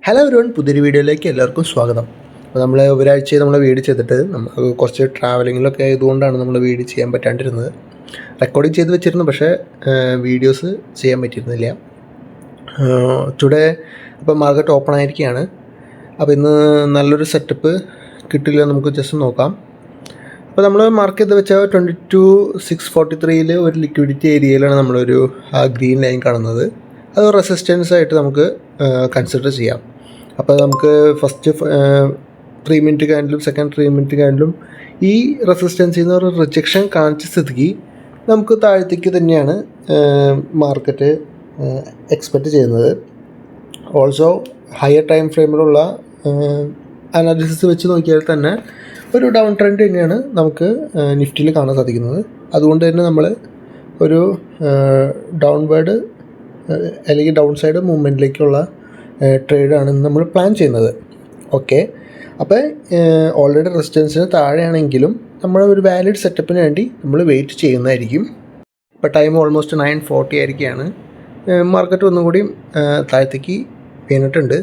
Hello everyone, പുതിയൊരു വീഡിയോയിലേക്ക് എല്ലാവർക്കും സ്വാഗതം. അപ്പോൾ നമ്മൾ ഒരാഴ്ച നമ്മൾ വീഡിയോ ചെയ്തിട്ട് നമുക്ക് കുറച്ച് ട്രാവലിങ്ങിലൊക്കെ ആയതുകൊണ്ടാണ് നമ്മൾ വീഡിയോ ചെയ്യാൻ പറ്റാണ്ടിരുന്നത്. റെക്കോർഡിങ് ചെയ്ത് വെച്ചിരുന്നു, പക്ഷേ വീഡിയോസ് ചെയ്യാൻ പറ്റിയിരുന്നില്ല. ടുഡേ അപ്പോൾ മാർക്കറ്റ് ഓപ്പൺ ആയിരിക്കുകയാണ്. അപ്പോൾ ഇന്ന് നല്ലൊരു സെറ്റപ്പ് കിട്ടില്ല, നമുക്ക് ജസ്റ്റ് നോക്കാം. അപ്പോൾ നമ്മൾ മാർക്ക് ചെയ്ത് വെച്ച 22,643 ഒരു ലിക്വിഡിറ്റി ഏരിയയിലാണ് നമ്മളൊരു ഗ്രീൻ ലൈൻ കാണുന്നത്. അത് റെസിസ്റ്റൻസ് ആയിട്ട് നമുക്ക് കൺസിഡർ ചെയ്യാം. അപ്പോൾ നമുക്ക് ഫസ്റ്റ് 3 മിനിറ്റ് കാൻഡിലും സെക്കൻഡ് 3 മിനിറ്റ് കാൻഡിലും ഈ റെസിസ്റ്റൻസിൽ നിന്ന് ഒരു റിജക്ഷൻ കാണിച്ച സ്ഥിതിക്ക് നമുക്ക് താഴത്തേക്ക് തന്നെയാണ് മാർക്കറ്റ് എക്സ്പെക്റ്റ് ചെയ്യുന്നത്. ഓൾസോ ഹയർ ടൈം ഫ്രെയിമിലുള്ള അനാലിസിസ് വെച്ച് നോക്കിയാൽ തന്നെ ഒരു ഡൗൺ ട്രെൻഡ് തന്നെയാണ് നമുക്ക് നിഫ്റ്റിയിൽ കാണാൻ സാധിക്കുന്നത്. അതുകൊണ്ട് തന്നെ നമ്മൾ ഒരു ഡൗൺവേർഡ് അല്ലെങ്കിൽ ഡൗൺ സൈഡ് മൂവ്മെൻറ്റിലേക്കുള്ള ട്രേഡാണ് നമ്മൾ പ്ലാൻ ചെയ്യുന്നത്. ഓക്കെ, അപ്പോൾ ഓൾറെഡി റെസിസ്റ്റൻസിന് താഴെയാണെങ്കിലും നമ്മൾ ഒരു വാലിഡ് സെറ്റപ്പിന് വേണ്ടി നമ്മൾ വെയിറ്റ് ചെയ്യുന്നതായിരിക്കും. ഇപ്പോൾ ടൈം ഓൾമോസ്റ്റ് 9:40 ആയിരിക്കുകയാണ്. മാർക്കറ്റ് ഒന്നും കൂടി താഴത്തേക്ക് വീണിട്ടുണ്ട്.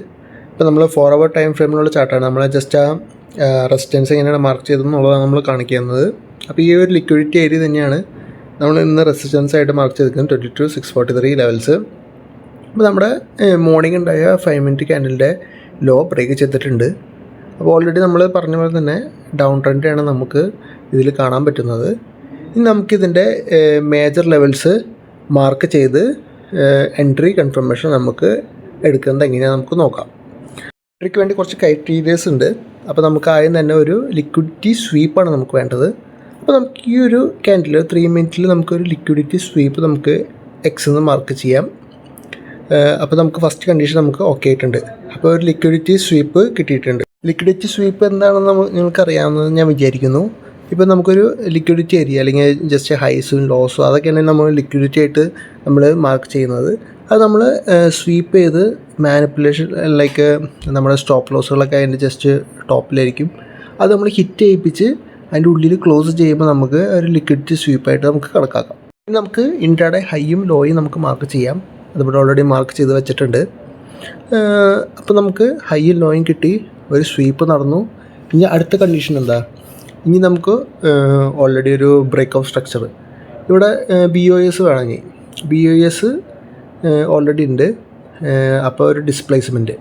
ഇപ്പോൾ നമ്മൾ 4 hour ടൈം ഫ്രെയിമിലുള്ള ചാർട്ടാണ്. നമ്മൾ ജസ്റ്റ് ആ റെസിസ്റ്റൻസ് എങ്ങനെയാണ് മാർക്ക് ചെയ്തതെന്നുള്ളതാണ് നമ്മൾ കാണിക്കുന്നത്. അപ്പോൾ ഈ ഒരു ലിക്വിഡിറ്റി ഏരിയ തന്നെയാണ് നമ്മൾ ഇന്ന് റെസിസ്റ്റൻസ് ആയിട്ട് മാർക്ക് ചെയ്തിരിക്കുന്നത്, 22,643 ലെവൽസ്. അപ്പോൾ നമ്മുടെ മോർണിംഗ് ഉണ്ടായ 5 മിനിറ്റ് ക്യാൻഡലിൻ്റെ ലോ ബ്രേക്ക് ചെയ്തിട്ടുണ്ട്. അപ്പോൾ ഓൾറെഡി നമ്മൾ പറഞ്ഞ പോലെ തന്നെ ഡൗൺ ട്രെൻഡാണ് നമുക്ക് ഇതിൽ കാണാൻ പറ്റുന്നത്. ഇനി നമുക്കിതിൻ്റെ മേജർ ലെവൽസ് മാർക്ക് ചെയ്ത് എൻട്രി കൺഫർമേഷൻ നമുക്ക് എടുക്കുന്നത് എങ്ങനെയാണ് നമുക്ക് നോക്കാം. എൻട്രിക്ക് വേണ്ടി കുറച്ച് ക്രൈറ്റീരിയസ് ഉണ്ട്. അപ്പോൾ നമുക്ക് ആദ്യം തന്നെ ഒരു ലിക്വിഡിറ്റി സ്വീപ്പാണ് നമുക്ക് വേണ്ടത്. അപ്പോൾ നമുക്ക് ഈ ഒരു ക്യാൻഡിൽ 3 മിനിറ്റിൽ നമുക്കൊരു ലിക്വിഡിറ്റി സ്വീപ്പ് നമുക്ക് എക്സ് എന്ന് മാർക്ക് ചെയ്യാം. അപ്പോൾ നമുക്ക് ഫസ്റ്റ് കണ്ടീഷൻ നമുക്ക് ഓക്കെ ആയിട്ടുണ്ട്. അപ്പോൾ ഒരു ലിക്വിഡിറ്റി സ്വീപ്പ് കിട്ടിയിട്ടുണ്ട്. ലിക്വിഡിറ്റി സ്വീപ്പ് എന്താണെന്ന് നിങ്ങൾക്ക് അറിയാമെന്ന് ഞാൻ വിചാരിക്കുന്നു. ഇപ്പോൾ നമുക്കൊരു ലിക്വിഡിറ്റി ഏരിയ അല്ലെങ്കിൽ ജസ്റ്റ് ഹൈസും ലോസും അതൊക്കെയാണ് നമ്മൾ ലിക്വിഡിറ്റി ആയിട്ട് നമ്മൾ മാർക്ക് ചെയ്യുന്നത്. അത് നമ്മൾ സ്വീപ്പ് ചെയ്ത് മാനിപ്പുലേഷൻ ലൈക്ക് നമ്മുടെ സ്റ്റോപ്പ് ലോസുകളൊക്കെ അതിൻ്റെ ജസ്റ്റ് ടോപ്പിലായിരിക്കും. അത് നമ്മൾ ഹിറ്റ് ചെയ്യിപ്പിച്ച് അതിൻ്റെ ഉള്ളിൽ ക്ലോസ് ചെയ്യുമ്പോൾ നമുക്ക് ഒരു ലിക്വിഡിറ്റി സ്വീപ്പായിട്ട് നമുക്ക് കണക്കാക്കാം. നമുക്ക് ഇൻട്രാഡേ ഹൈയും ലോയും നമുക്ക് മാർക്ക് ചെയ്യാം. അതിവിടെ ഓൾറെഡി മാർക്ക് ചെയ്ത് വെച്ചിട്ടുണ്ട്. അപ്പോൾ നമുക്ക് ഹൈയും ലോയും കിട്ടി, ഒരു സ്വീപ്പ് നടന്നു. ഇനി അടുത്ത കണ്ടീഷൻ എന്താ? ഇനി നമുക്ക് ഓൾറെഡി ഒരു ബ്രേക്ക് ഓഫ് സ്ട്രക്ചർ ഇവിടെ BOS വേണമെങ്കിൽ BOS ഓൾറെഡി ഉണ്ട്. അപ്പോൾ ഒരു ഡിസ്പ്ലേസ്മെൻറ്റ്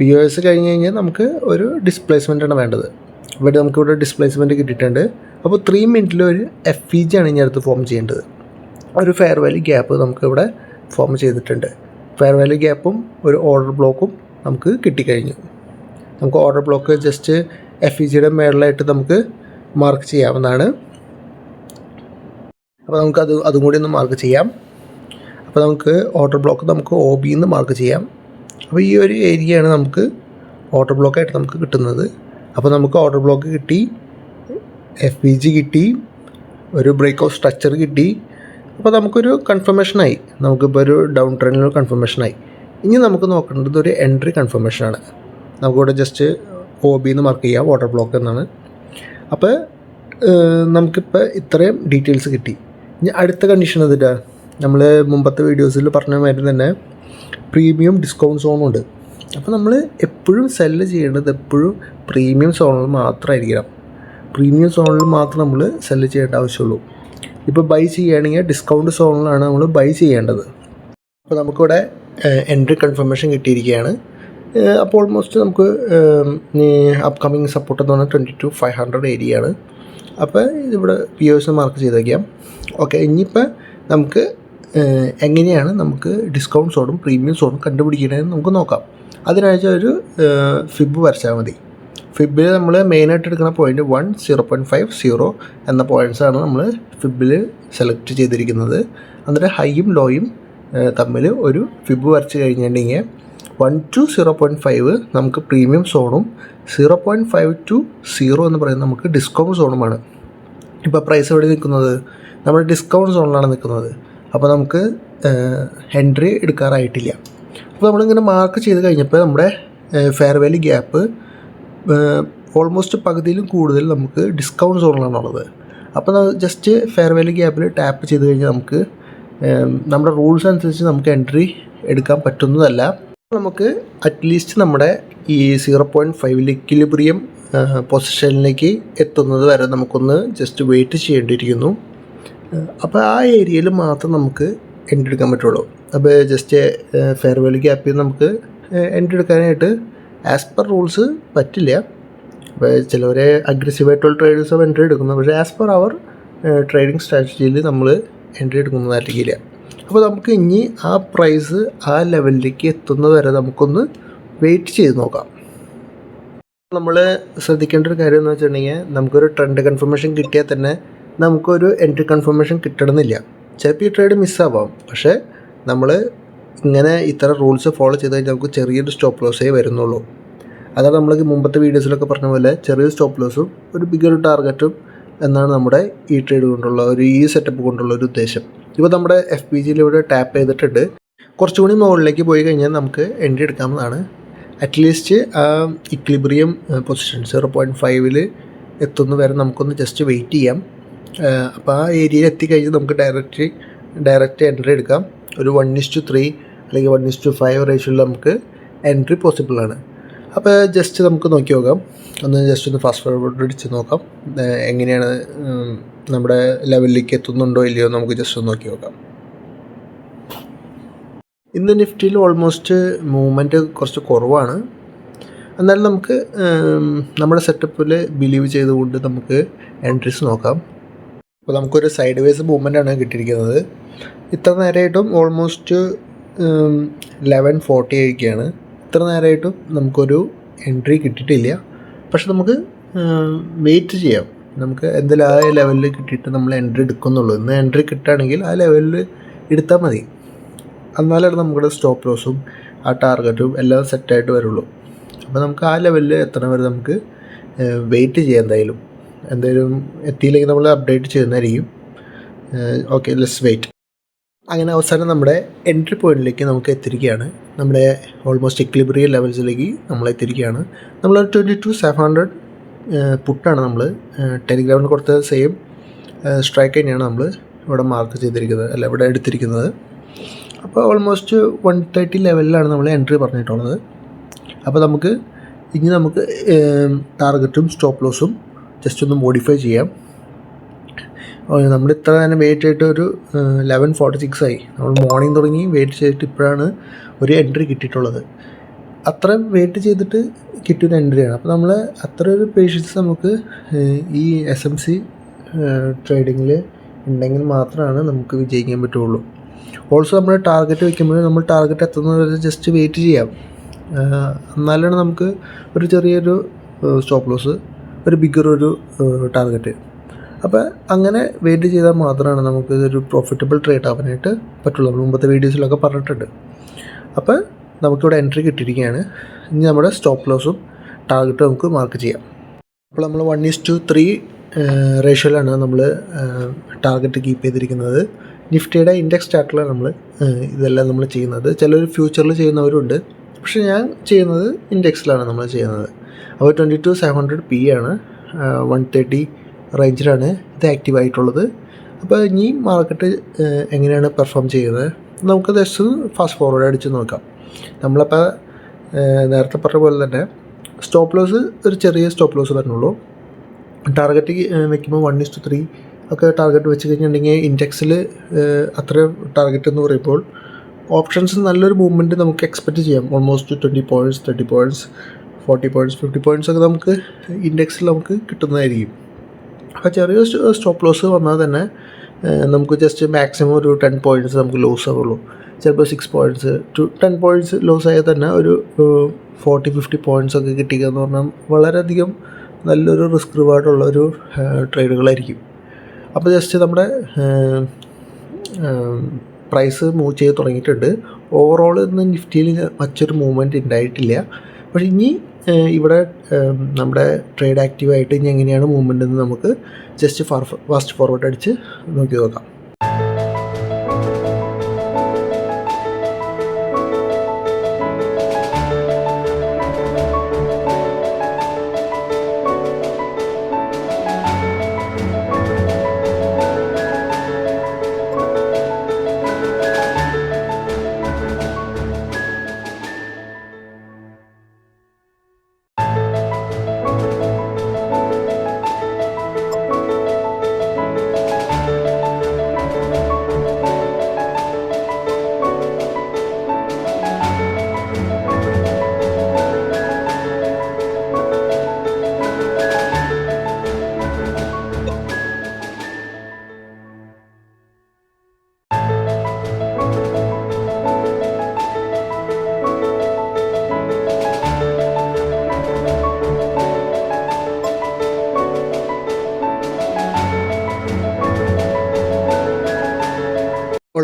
BOS കഴിഞ്ഞ് കഴിഞ്ഞാൽ നമുക്ക് ഒരു ഡിസ്പ്ലേസ്മെൻറ്റാണ് വേണ്ടത്. ഇവിടെ നമുക്കിവിടെ ഡിസ്പ്ലേസ്മെൻറ്റ് കിട്ടിയിട്ടുണ്ട്. അപ്പോൾ 3 മിനിറ്റിൽ ഒരു FVG ആണ് ഇനി അടുത്ത് ഫോം ചെയ്യേണ്ടത്. ഒരു ഫെയർ വാല്യൂ ഗ്യാപ്പ് നമുക്കിവിടെ ഫോം ചെയ്തിട്ടുണ്ട്. ഫെയർ വാല്യൂ ഗ്യാപ്പും ഒരു ഓർഡർ ബ്ലോക്കും നമുക്ക് കിട്ടിക്കഴിഞ്ഞു. നമുക്ക് ഓർഡർ ബ്ലോക്ക് ജസ്റ്റ് FVGയുടെ മേളിലായിട്ട് നമുക്ക് മാർക്ക് ചെയ്യാവുന്നതാണ്. അപ്പോൾ നമുക്ക് അതും കൂടി ഒന്ന് മാർക്ക് ചെയ്യാം. അപ്പോൾ നമുക്ക് ഓർഡർ ബ്ലോക്ക് നമുക്ക് OB എന്ന് മാർക്ക് ചെയ്യാം. അപ്പോൾ ഈ ഒരു ഏരിയയാണ് നമുക്ക് ഓർഡർ ബ്ലോക്കായിട്ട് നമുക്ക് കിട്ടുന്നത്. അപ്പോൾ നമുക്ക് ഓർഡർ ബ്ലോക്ക് കിട്ടി, FVG കിട്ടി, ഒരു ബ്രേക്ക് ഓഫ് സ്ട്രക്ചർ കിട്ടി. അപ്പോൾ നമുക്കൊരു കൺഫർമേഷനായി, നമുക്കിപ്പോൾ ഒരു ഡൗൺ ട്രെൻഡിൽ കൺഫർമേഷനായി. ഇനി നമുക്ക് നോക്കേണ്ടത് ഒരു എൻട്രി കൺഫർമേഷനാണ്. നമുക്കിവിടെ ജസ്റ്റ് OB എന്ന് മാർക്ക് ചെയ്യാം, ഓർഡർ ബ്ലോക്ക് എന്നാണ്. അപ്പോൾ നമുക്കിപ്പോൾ ഇത്രയും ഡീറ്റെയിൽസ് കിട്ടി. ഇനി അടുത്ത കണ്ടീഷൻ എന്തിട്ടാ? നമ്മൾ മുമ്പത്തെ വീഡിയോസിൽ പറഞ്ഞ മാതിരി തന്നെ പ്രീമിയം ഡിസ്കൗണ്ട് സോണുണ്ട്. അപ്പോൾ നമ്മൾ എപ്പോഴും സെല്ല് ചെയ്യേണ്ടത് എപ്പോഴും പ്രീമിയം സോണിൽ മാത്രമായിരിക്കണം. പ്രീമിയം സോണിൽ മാത്രം നമ്മൾ സെല്ല് ചെയ്യേണ്ട ആവശ്യമുള്ളൂ. ഇപ്പോൾ ബൈ ചെയ്യുകയാണെങ്കിൽ ഡിസ്കൗണ്ട് സോണിലാണ് നമ്മൾ ബൈ ചെയ്യേണ്ടത്. അപ്പോൾ നമുക്കിവിടെ എൻട്രി കൺഫർമേഷൻ കിട്ടിയിരിക്കുകയാണ്. അപ്പോൾ ഓൾമോസ്റ്റ് നമുക്ക് അപ്കമിങ് സപ്പോർട്ട് എന്ന് പറഞ്ഞാൽ 22,500 ഏരിയയാണ്. അപ്പോൾ ഇതിവിടെ POS മാർക്ക് ചെയ്ത് വയ്ക്കാം. ഓക്കെ, ഇനിയിപ്പോൾ നമുക്ക് എങ്ങനെയാണ് നമുക്ക് ഡിസ്കൗണ്ട് സോണും പ്രീമിയം സോണും കണ്ടുപിടിക്കണമെന്ന് നമുക്ക് നോക്കാം. അതിനാഴ്ച ഒരു ഫിബ് വരച്ചാൽ മതി. ഫിബിൽ നമ്മൾ മെയിനായിട്ട് എടുക്കുന്ന പോയിൻ്റ് 1, 0.50 എന്ന പോയിൻറ്റ്സാണ് നമ്മൾ ഫിബിൽ സെലക്ട് ചെയ്തിരിക്കുന്നത്. എന്നിട്ട് ഹൈയും ലോയും തമ്മിൽ ഒരു ഫിബ് വരച്ച് കഴിഞ്ഞിട്ടുണ്ടെങ്കിൽ 1 to 0.5 നമുക്ക് പ്രീമിയം സോണും 0.5 to 0 എന്ന് പറയുന്നത് നമുക്ക് ഡിസ്കൗണ്ട് സോണുമാണ്. ഇപ്പോൾ പ്രൈസ് എവിടെ നിൽക്കുന്നത്? നമ്മൾ ഡിസ്കൗണ്ട് സോണിലാണ് നിൽക്കുന്നത്. അപ്പോൾ നമുക്ക് എൻട്രി എടുക്കാറായിട്ടില്ല. അപ്പോൾ നമ്മളിങ്ങനെ മാർക്ക് ചെയ്ത് കഴിഞ്ഞപ്പോൾ നമ്മുടെ ഫെയർ വാല്യൂ ഗ്യാപ്പ് ഓൾമോസ്റ്റ് പകുതിയിലും കൂടുതൽ നമുക്ക് ഡിസ്കൗണ്ട് സോണിലാണുള്ളത്. അപ്പോൾ ജസ്റ്റ് ഫെയർ വാല്യൂ ഗ്യാപ്പിൽ ടാപ്പ് ചെയ്ത് കഴിഞ്ഞാൽ നമുക്ക് നമ്മുടെ റൂൾസ് അനുസരിച്ച് നമുക്ക് എൻട്രി എടുക്കാൻ പറ്റുന്നതല്ല. നമുക്ക് അറ്റ്ലീസ്റ്റ് നമ്മുടെ ഈ 0.5 ഇക്വിലിബ്രിയം പൊസിഷനിലേക്ക് എത്തുന്നത് വരെ നമുക്കൊന്ന് ജസ്റ്റ് വെയിറ്റ് ചെയ്യേണ്ടിയിരിക്കുന്നു. അപ്പോൾ ആ ഏരിയയിൽ മാത്രം നമുക്ക് എൻട്രി എടുക്കാൻ പറ്റുള്ളൂ. അപ്പോൾ ജസ്റ്റ് ഫെയർ വാല്യൂ ഗ്യാപ്പിൽ നമുക്ക് എൻട്രി എടുക്കാനായിട്ട് ആസ് പെർ റൂൾസ് പറ്റില്ല. അപ്പോൾ ചിലവർ അഗ്രസീവായിട്ടുള്ള ട്രേഡേഴ്സ് എൻട്രി എടുക്കുന്നു, പക്ഷേ ആസ് പെർ അവർ ട്രേഡിംഗ് സ്ട്രാറ്റജിയിൽ നമ്മൾ എൻട്രി എടുക്കുന്നതായിരിക്കില്ല. അപ്പോൾ നമുക്ക് ഇനി ആ പ്രൈസ് ആ ലെവലിലേക്ക് എത്തുന്നത് വരെ നമുക്കൊന്ന് വെയിറ്റ് ചെയ്ത് നോക്കാം. നമ്മൾ ശ്രദ്ധിക്കേണ്ട ഒരു കാര്യം എന്ന് വെച്ചിട്ടുണ്ടെങ്കിൽ, നമുക്കൊരു ട്രെൻഡ് കൺഫർമേഷൻ കിട്ടിയാൽ തന്നെ നമുക്കൊരു എൻട്രി കൺഫർമേഷൻ കിട്ടണമെന്നില്ല. ചിലപ്പോൾ ഈ ട്രേഡ് മിസ്സാവാം, പക്ഷേ നമ്മൾ ഇങ്ങനെ ഇത്ര റൂൾസ് ഫോളോ ചെയ്ത് കഴിഞ്ഞാൽ നമുക്ക് ചെറിയൊരു സ്റ്റോപ്പ് ലോസേ വരുന്നുള്ളൂ. അതാണ് നമ്മൾ മുമ്പത്തെ വീഡിയോസിലൊക്കെ പറഞ്ഞ പോലെ ചെറിയൊരു സ്റ്റോപ്പ് ലോസും ഒരു ബിഗർ ടാർഗറ്റും എന്നാണ് നമ്മുടെ ഈ ട്രേഡ് കൊണ്ടുള്ള ഈ സെറ്റപ്പ് കൊണ്ടുള്ള ഒരു ഉദ്ദേശം. ഇപ്പോൾ നമ്മുടെ FPGയിൽ ഇവിടെ ടാപ്പ് ചെയ്തിട്ടുണ്ട്. കുറച്ചുകൂടി മുകളിലേക്ക് പോയി കഴിഞ്ഞാൽ നമുക്ക് എൻട്രി എടുക്കാവുന്നതാണ്. അറ്റ്ലീസ്റ്റ് ഇക്വിലിബ്രിയം പൊസിഷൻ 0.5 എത്തുന്ന വരെ നമുക്കൊന്ന് ജസ്റ്റ് വെയിറ്റ് ചെയ്യാം. അപ്പോൾ ആ ഏരിയയിൽ എത്തിക്കഴിഞ്ഞാൽ നമുക്ക് ഡയറക്റ്റ് എൻട്രി എടുക്കാം. ഒരു 1:3 അല്ലെങ്കിൽ 1:5 റേഷ്യോയിൽ നമുക്ക് എൻട്രി പോസിബിളാണ്. അപ്പോൾ ജസ്റ്റ് നമുക്ക് നോക്കി നോക്കാം, ജസ്റ്റ് ഒന്ന് ഫാസ്റ്റ് ഫോർവേഡ് അടിച്ച് നോക്കാം എങ്ങനെയാണ് നമ്മുടെ ലെവലിലേക്ക് എത്തുന്നുണ്ടോ ഇല്ലയോ നമുക്ക് ജസ്റ്റ് ഒന്ന് നോക്കി നോക്കാം. ഇന്ന് നിഫ്റ്റിയിൽ ഓൾമോസ്റ്റ് മൂവ്മെൻറ്റ് കുറച്ച് കുറവാണ്. എന്നാലും നമുക്ക് നമ്മുടെ സെറ്റപ്പിൽ ബിലീവ് ചെയ്തുകൊണ്ട് നമുക്ക് എൻട്രീസ് നോക്കാം. അപ്പോൾ നമുക്കൊരു സൈഡ് വേസ് മൂവ്മെൻറ്റാണ് കിട്ടിയിരിക്കുന്നത്. ഇത്ര നേരമായിട്ടും ഓൾമോസ്റ്റ് 11:40 ആയിരിക്കുകയാണ്. ഇത്ര നേരമായിട്ടും നമുക്കൊരു എൻട്രി കിട്ടിയിട്ടില്ല. പക്ഷെ നമുക്ക് വെയിറ്റ് ചെയ്യാം. നമുക്ക് എന്തായാലും ആ ലെവലിൽ കിട്ടിയിട്ട് നമ്മൾ എൻട്രി എടുക്കുന്നുള്ളൂ. ഇന്ന് എൻട്രി കിട്ടുകയാണെങ്കിൽ ആ ലെവലിൽ എടുത്താൽ മതി. എന്നാലാണ് നമ്മുടെ സ്റ്റോപ്പ് ലോസും ആ ടാർഗറ്റും എല്ലാം സെറ്റായിട്ട് വരുള്ളൂ. അപ്പോൾ നമുക്ക് ആ ലെവലിൽ എത്തണ വരെ നമുക്ക് വെയിറ്റ് ചെയ്യാം. എന്തായാലും എത്തിയില്ലെങ്കിൽ നമ്മൾ അപ്ഡേറ്റ് ചെയ്യുന്നതായിരിക്കും. Okay, let's wait. അങ്ങനെ അവസാനം നമ്മുടെ എൻട്രി പോയിന്റിലേക്ക് നമുക്ക് എത്തിയിരിക്കുകയാണ്. നമ്മുടെ ഓൾമോസ്റ്റ് ഇക്വിലിബ്രിയം ലെവൽസിലേക്ക് നമ്മൾ എത്തിയിരിക്കുകയാണ്. നമ്മൾ 22,700 പുട്ടാണ് നമ്മൾ ടെലിഗ്രാമിൽ കൊടുത്ത സെയിം സ്ട്രൈക്ക് തന്നെയാണ് നമ്മൾ ഇവിടെ മാർക്ക് ചെയ്തിരിക്കുന്നത്, അല്ല ഇവിടെ എടുത്തിരിക്കുന്നത്. അപ്പോൾ ഓൾമോസ്റ്റ് 130 ലെവലിലാണ് നമ്മൾ എൻട്രി പറഞ്ഞിട്ടുള്ളത്. അപ്പോൾ നമുക്ക് ടാർഗറ്റും സ്റ്റോപ്പ് ലോസും ജസ്റ്റ് ഒന്ന് മോഡിഫൈ ചെയ്യാം. നമ്മൾ ഇത്ര തന്നെ വെയിറ്റ് ചെയ്തിട്ട് ഒരു 11:46 ആയി. നമ്മൾ മോർണിംഗ് തുടങ്ങി വെയിറ്റ് ചെയ്തിട്ട് ഇപ്പോഴാണ് ഒരു എൻട്രി കിട്ടിയിട്ടുള്ളത്. അത്ര വെയിറ്റ് ചെയ്തിട്ട് കിട്ടിയൊരു എൻട്രിയാണ്. അപ്പോൾ നമ്മൾ അത്ര ഒരു പേഷ്യൻസ് നമുക്ക് ഈ SMC ട്രേഡിങ്ങിൽ ഉണ്ടെങ്കിൽ മാത്രമാണ് നമുക്ക് വിജയിക്കാൻ പറ്റുള്ളൂ. ഓൾസോ നമ്മൾ ടാർഗറ്റ് വയ്ക്കുമ്പോൾ നമ്മൾ ടാർഗറ്റ് എത്തുന്നത് ജസ്റ്റ് വെയിറ്റ് ചെയ്യാം. എന്നാലാണ് നമുക്ക് ഒരു ചെറിയൊരു സ്റ്റോപ്പ് ലോസ്, ഒരു ബിഗർ ഒരു ടാർഗറ്റ്. അപ്പോൾ അങ്ങനെ വെയിറ്റ് ചെയ്താൽ മാത്രമാണ് നമുക്ക് ഇതൊരു പ്രോഫിറ്റബിൾ ട്രേഡ് ആവാനായിട്ട് പറ്റുള്ളൂ. നമ്മൾ മുമ്പത്തെ വീഡിയോസിലൊക്കെ പറഞ്ഞിട്ടുണ്ട്. അപ്പോൾ നമുക്കിവിടെ എൻട്രി കിട്ടിയിരിക്കുകയാണ്. ഇനി നമ്മുടെ സ്റ്റോപ്പ് ലോസും ടാർഗറ്റും നമുക്ക് മാർക്ക് ചെയ്യാം. അപ്പോൾ നമ്മൾ 1:3 റേഷ്യോയിലാണ് നമ്മൾ ടാർഗറ്റ് കീപ്പ് ചെയ്തിരിക്കുന്നത്. നിഫ്റ്റിയുടെ ഇൻഡെക്സ് ചാർട്ടിലാണ് ഇതെല്ലാം നമ്മൾ ചെയ്യുന്നത്. ചിലർ ഫ്യൂച്ചറിൽ ചെയ്യുന്നവരുണ്ട്, പക്ഷേ ഞാൻ ചെയ്യുന്നത് ഇൻഡെക്സിലാണ് നമ്മൾ ചെയ്യുന്നത്. അപ്പോൾ 22,700 P ആണ്, 130 റേഞ്ചിലാണ് ഇത് ആക്റ്റീവ് ആയിട്ടുള്ളത്. അപ്പോൾ ഇനി മാർക്കറ്റ് എങ്ങനെയാണ് പെർഫോം ചെയ്യുന്നത് നമുക്ക് ജസ്റ്റ് ഫാസ്റ്റ് ഫോർവേഡ് അടിച്ച് നോക്കാം. നമ്മളപ്പോൾ നേരത്തെ പറഞ്ഞ പോലെ തന്നെ സ്റ്റോപ്പ് ലോസ് ഒരു ചെറിയ സ്റ്റോപ്പ് ലോസ് വരുന്നുള്ളൂ. ടാർഗറ്റ് വയ്ക്കുമ്പോൾ 1:3 ഒക്കെ ടാർഗറ്റ് വെച്ച് കഴിഞ്ഞിട്ടുണ്ടെങ്കിൽ ഇൻഡെക്സിൽ അത്ര ടാർഗറ്റ് എന്ന് പറയുമ്പോൾ ഓപ്ഷൻസ് നല്ലൊരു മൂവ്മെൻറ്റ് നമുക്ക് എക്സ്പെക്റ്റ് ചെയ്യാം. Almost 20 points, 30 points, 40 points, 50 points ഒക്കെ നമുക്ക് ഇൻഡെക്സിൽ നമുക്ക് കിട്ടുന്നതായിരിക്കും. അപ്പോൾ ചെറിയ സ്റ്റോപ്പ് ലോസ് വന്നാൽ തന്നെ നമുക്ക് ജസ്റ്റ് മാക്സിമം ഒരു 10 പോയിൻറ്റ്സ് നമുക്ക് ലോസ് ആവുള്ളൂ. ചിലപ്പോൾ 6 പോയിൻറ്റ്സ് ടു 10 പോയിൻറ്റ്സ് ലോസ് ആയാൽ തന്നെ ഒരു 40-50 പോയിൻറ്റ്സ് ഒക്കെ കിട്ടുക എന്ന് പറഞ്ഞാൽ വളരെയധികം നല്ലൊരു റിസ്ക് റിവാർഡുള്ളൊരു ട്രേഡുകളായിരിക്കും. അപ്പോൾ ജസ്റ്റ് നമ്മുടെ പ്രൈസ് മൂവ് ചെയ്ത് തുടങ്ങിയിട്ടുണ്ട്. ഓവറോൾ ഇന്ന് നിഫ്റ്റിയിൽ മറ്റൊരു മൂവ്മെൻറ്റ് ഉണ്ടായിട്ടില്ല. പക്ഷേ ഇനി ഇവിടെ നമ്മുടെ ട്രേഡ് ആക്റ്റീവായിട്ട് ഇനി എങ്ങനെയാണ് മൂവ്മെൻ്റ് എന്ന് നമുക്ക് ജസ്റ്റ് ഫാസ്റ്റ് ഫോർവേഡ് അടിച്ച് നോക്കി നോക്കാം.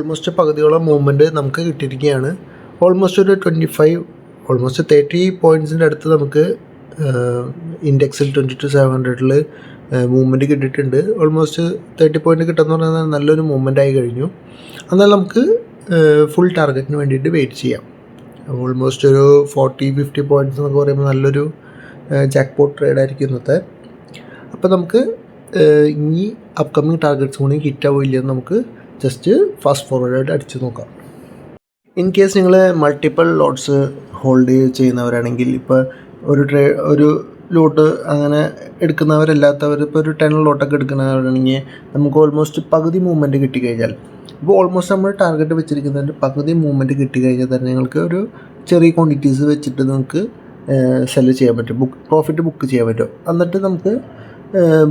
ഓൾമോസ്റ്റ് പകുതിയോളം മൂവ്മെൻറ്റ് നമുക്ക് കിട്ടിയിരിക്കുകയാണ്. ഓൾമോസ്റ്റ് ഒരു 30 പോയിൻറ്റ്സിൻ്റെ അടുത്ത് നമുക്ക് ഇൻഡെക്സിൽ 22,700 മൂവ്മെൻറ്റ് കിട്ടിയിട്ടുണ്ട്. ഓൾമോസ്റ്റ് 30 പോയിൻറ്റ് കിട്ടുമെന്ന് പറഞ്ഞാൽ നല്ലൊരു മൂവ്മെൻ്റ് ആയി കഴിഞ്ഞു. എന്നാൽ നമുക്ക് ഫുൾ ടാർഗറ്റിന് വേണ്ടിയിട്ട് വെയിറ്റ് ചെയ്യാം. ഓൾമോസ്റ്റ് ഒരു 40-50 പോയിൻറ്റ്സ് എന്നൊക്കെ പറയുമ്പോൾ നല്ലൊരു ജാക്ക് പോട്ട് ട്രേഡായിരിക്കും ഇന്നത്തെ. അപ്പോൾ നമുക്ക് ഇനി അപ്കമിങ് ടാർഗറ്റ്സ് കൂടി ഹിറ്റാവില്ലെന്ന് നമുക്ക് ജസ്റ്റ് ഫാസ്റ്റ് ഫോർവേഡായിട്ട് അടിച്ച് നോക്കാം. ഇൻ കേസ് നിങ്ങൾ മൾട്ടിപ്പിൾ ലോട്ട്സ് ഹോൾഡ് ചെയ്യുന്നവരാണെങ്കിൽ, ഇപ്പോൾ ഒരു ലോട്ട് അങ്ങനെ എടുക്കുന്നവരല്ലാത്തവർ ഇപ്പോൾ ഒരു 10 ലോട്ടൊക്കെ എടുക്കുന്നവരാണെങ്കിൽ നമുക്ക് ഓൾമോസ്റ്റ് പകുതി മൂവ്മെൻറ്റ് കിട്ടിക്കഴിഞ്ഞാൽ, ഇപ്പോൾ ഓൾമോസ്റ്റ് നമ്മൾ ടാർഗറ്റ് വെച്ചിരിക്കുന്നതിൻ്റെ പകുതി മൂവ്മെൻറ്റ് കിട്ടിക്കഴിഞ്ഞാൽ തന്നെ നിങ്ങൾക്ക് ഒരു ചെറിയ ക്വാണ്ടിറ്റീസ് വെച്ചിട്ട് നിങ്ങൾക്ക് സെല് ചെയ്യാൻ പറ്റും, പ്രോഫിറ്റ് ബുക്ക് ചെയ്യാൻ പറ്റും. എന്നിട്ട് നമുക്ക്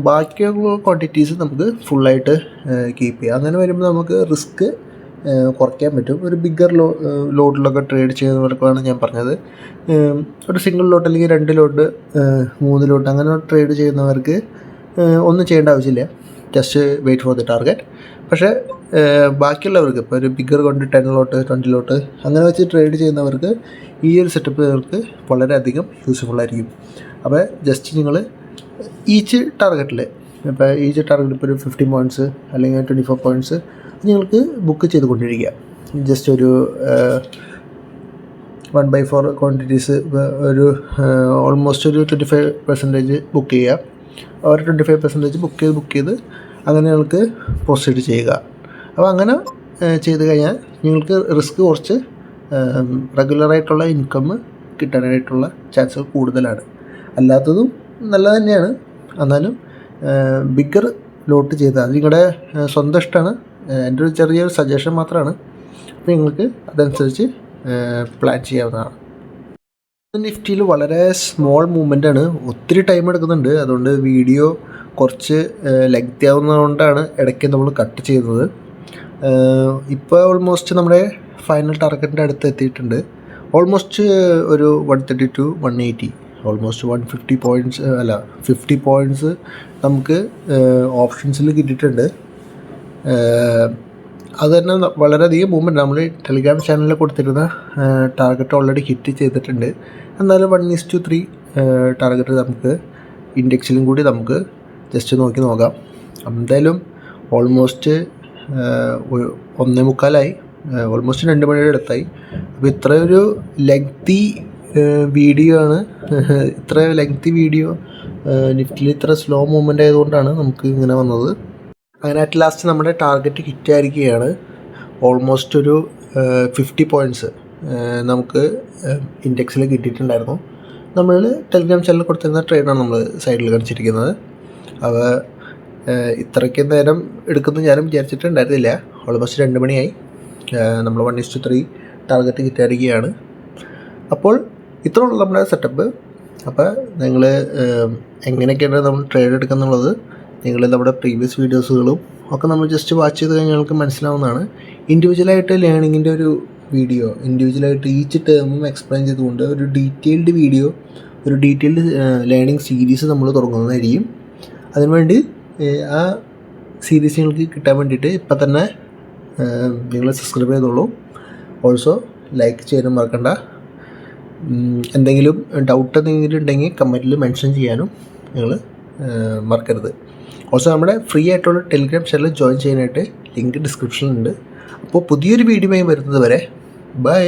ബാക്കിയുള്ള ക്വാണ്ടിറ്റീസ് നമുക്ക് ഫുള്ളായിട്ട് കീപ്പ് ചെയ്യാം. അങ്ങനെ വരുമ്പോൾ നമുക്ക് റിസ്ക് കുറയ്ക്കാൻ പറ്റും. ഒരു ബിഗ്ഗർ ലോട്ടിലൊക്കെ ട്രേഡ് ചെയ്യുന്നവർക്കാണ് ഞാൻ പറഞ്ഞത്. ഒരു സിംഗിൾ ലോട്ട് അല്ലെങ്കിൽ 2 ലോട്ട് 3 ലോട്ട് അങ്ങനെ ട്രേഡ് ചെയ്യുന്നവർക്ക് ഒന്നും ചെയ്യേണ്ട ആവശ്യമില്ല, just wait for the target. പക്ഷേ ബാക്കിയുള്ളവർക്ക് ഇപ്പോൾ ഒരു ബിഗ്ഗർ കൊണ്ട് 10 ലോട്ട് 20 ലോട്ട് അങ്ങനെ വെച്ച് ട്രേഡ് ചെയ്യുന്നവർക്ക് ഈ ഒരു സെറ്റപ്പ് അവർക്ക് വളരെയധികം യൂസ്ഫുള്ളായിരിക്കും. അപ്പോൾ ജസ്റ്റ് നിങ്ങൾ ഈച്ച് ടാർഗറ്റിൽ ഇപ്പോൾ ഇപ്പോൾ ഒരു 15 പോയിൻറ്റ്സ് അല്ലെങ്കിൽ 24 പോയിൻറ്റ്സ് നിങ്ങൾക്ക് ബുക്ക് ചെയ്തുകൊണ്ടിരിക്കുക. ജസ്റ്റ് ഒരു 1/4 ക്വാണ്ടിറ്റീസ് ഒരു ഓൾമോസ്റ്റ് ഒരു 25% ബുക്ക് ചെയ്യുക. ഒരു 25% ബുക്ക് ചെയ്ത് അങ്ങനെ നിങ്ങൾക്ക് പ്രൊസീഡ് ചെയ്യുക. അപ്പോൾ അങ്ങനെ ചെയ്ത് കഴിഞ്ഞാൽ നിങ്ങൾക്ക് റിസ്ക് കുറച്ച് റെഗുലറായിട്ടുള്ള ഇൻകം കിട്ടാനായിട്ടുള്ള ചാൻസുകൾ കൂടുതലാണ്. അല്ലാത്തതും നല്ലത് തന്നെയാണ്, എന്നാലും ബിഗ്ഗർ ലോട്ട് ചെയ്താൽ അത് നിങ്ങളുടെ സ്വന്തം ഇഷ്ടമാണ്. എൻ്റെ ഒരു ചെറിയൊരു സജഷൻ മാത്രമാണ്. അപ്പോൾ നിങ്ങൾക്ക് അതനുസരിച്ച് പ്ലാൻ ചെയ്യാവുന്നതാണ്. നിഫ്റ്റിയിൽ വളരെ സ്മോൾ മൂവ്മെൻ്റാണ്, ഒത്തിരി ടൈം എടുക്കുന്നുണ്ട്. അതുകൊണ്ട് വീഡിയോ കുറച്ച് ലെങ്തി ആവുന്നതുകൊണ്ടാണ് ഇടയ്ക്ക് നമ്മൾ കട്ട് ചെയ്യുന്നത്. ഇപ്പോൾ ഓൾമോസ്റ്റ് നമ്മുടെ ഫൈനൽ ടാർഗറ്റിൻ്റെ അടുത്ത് എത്തിയിട്ടുണ്ട്. ഓൾമോസ്റ്റ് ഒരു 130-180, ഓൾമോസ്റ്റ് 150 പോയിൻറ്റ്സ് 50 പോയിൻറ്റ്സ് നമുക്ക് ഓപ്ഷൻസിൽ കിട്ടിയിട്ടുണ്ട്. അത് തന്നെ വളരെയധികം മൂവ്മെൻറ്റ്. നമ്മൾ ടെലിഗ്രാം ചാനലിൽ കൊടുത്തിരുന്ന ടാർഗറ്റ് ഓൾറെഡി ഹിറ്റ് ചെയ്തിട്ടുണ്ട്. എന്നാലും 1:3 ടാർഗറ്റ് നമുക്ക് ഇൻഡെക്സിലും കൂടി നമുക്ക് ജസ്റ്റ് നോക്കാം. എന്തായാലും ഓൾമോസ്റ്റ് 1:45 ഓൾമോസ്റ്റ് 2 മണിയുടെ അടുത്തായി. അപ്പോൾ ഇത്രയൊരു ലെങ്തി വീഡിയോ ആണ്. ഇത്ര ലെങ്തി വീഡിയോ നിഫ്റ്റിയിൽ ഇത്ര സ്ലോ മൂവ്മെൻ്റ് ആയതുകൊണ്ടാണ് നമുക്ക് ഇങ്ങനെ വന്നത്. അങ്ങനെ അറ്റ് ലാസ്റ്റ് നമ്മുടെ ടാർഗറ്റ് ഹിറ്റായിരിക്കുകയാണ്. ഓൾമോസ്റ്റ് ഒരു 50 പോയിൻറ്റ്സ് നമുക്ക് ഇൻഡെക്സിൽ കിട്ടിയിട്ടുണ്ടായിരുന്നു. നമ്മൾ ടെലിഗ്രാം ചാനലിൽ കൊടുത്തിരുന്ന ട്രേഡാണ് നമ്മൾ സൈഡിൽ കാണിച്ചിരിക്കുന്നത്. അവ ഇത്രയ്ക്ക് നേരം എടുക്കുന്നു ഞാനും വിചാരിച്ചിട്ടുണ്ടായിരുന്നില്ല. ഓൾമോസ്റ്റ് 2 മണിയായി. നമ്മൾ 1:3 ടാർഗറ്റ് കിട്ടായിരിക്കുകയാണ്. അപ്പോൾ ഇത്രയുള്ള നമ്മുടെ സെറ്റപ്പ്. അപ്പോൾ നിങ്ങൾ എങ്ങനെയൊക്കെയാണ് നമ്മൾ ട്രേഡ് എടുക്കുക എന്നുള്ളത് നിങ്ങൾ നമ്മുടെ പ്രീവിയസ് വീഡിയോസുകളും ഒക്കെ നമ്മൾ ജസ്റ്റ് വാച്ച് ചെയ്ത് കഴിഞ്ഞാൽ നിങ്ങൾക്ക് മനസ്സിലാവുന്നതാണ്. ഇൻഡിവിജ്വലായിട്ട് ലേണിങ്ങിൻ്റെ ഒരു വീഡിയോ, ഇൻഡിവിജ്വലായിട്ട് ഈച്ച് ടേമും എക്സ്പ്ലെയിൻ ചെയ്തുകൊണ്ട് ഒരു ഡീറ്റെയിൽഡ് വീഡിയോ, ഒരു ഡീറ്റെയിൽഡ് ലേണിംഗ് സീരീസ് നമ്മൾ തുടങ്ങുന്നതായിരിക്കും. അതിനുവേണ്ടി ആ സീരീസ് നിങ്ങൾക്ക് കിട്ടാൻ വേണ്ടിയിട്ട് ഇപ്പം തന്നെ നിങ്ങൾ സബ്സ്ക്രൈബ് ചെയ്തോളൂ. ഓൾസോ ലൈക്ക് ചെയ്യാനും മറക്കണ്ട. എന്തെങ്കിലും ഡൗട്ട് ഉണ്ടെങ്കിൽ കമൻറ്റിൽ മെൻഷൻ ചെയ്യാനും നിങ്ങൾ മറക്കരുത്. ഓൾസോ നമ്മുടെ ഫ്രീ ആയിട്ടുള്ള ടെലിഗ്രാം ചാനൽ ജോയിൻ ചെയ്യാനായിട്ട് ലിങ്ക് ഡിസ്ക്രിപ്ഷനിലുണ്ട്. അപ്പോൾ പുതിയൊരു വീഡിയോയുമായി വരുന്നത് വരെ ബൈ.